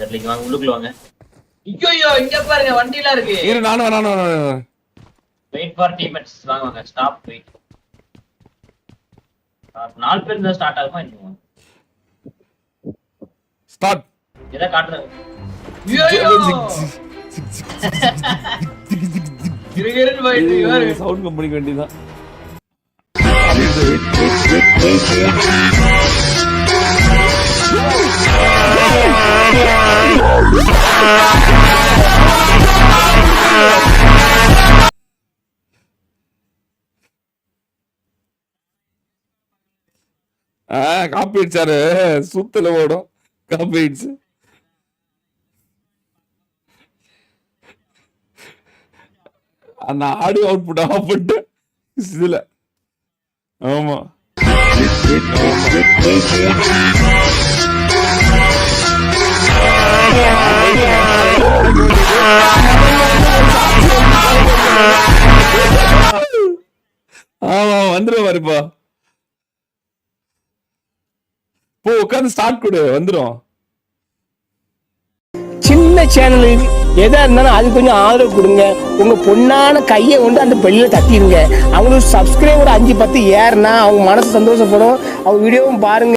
தெரியலங்க. வாங்க உள்ளுக்குள்ள வாங்க. ஐயோ இங்க பாருங்க வண்டிலாம் இருக்கு. இரு நானும் வெயிட் ஃபார் டீம்மேட்ஸ். வாங்க வாங்க ஸ்டாப் வெயிட். 4 பேர் தான் ஸ்டார்ட் ஆகுமா இன்னும்? ஸ்டார்ட். எதை காட்டுறது? ஐயோ கிரகிரன் போயிட்டு இவரு சவுண்ட் கம்பெனிக்கு வேண்டியதான். காப்பி அடிச்சாரு சுத்தல ஓடும் காப்பி அடிச்சு. அந்த ஆடியோ அவுட்புட் ஆஃப் பண்ணிட்டு இதுல ஆமா ஆமா வந்துடும் பாருப்பா. போ உட்காந்து ஸ்டார்ட் கொடு வந்துடும். சின்ன சேனலுக்கு எதா இருந்தாலும் அது கொஞ்சம் ஆதரவு கொடுங்க. உங்க பொண்ணான கையை கொண்டு அந்த பெல்ல தட்டிடுங்க. அவங்களுக்கு சப்ஸ்கிரைபர் 5-10 ஏறுனா அவங்க மனசு சந்தோஷப்படும். அவங்க வீடியோவும் பாருங்க.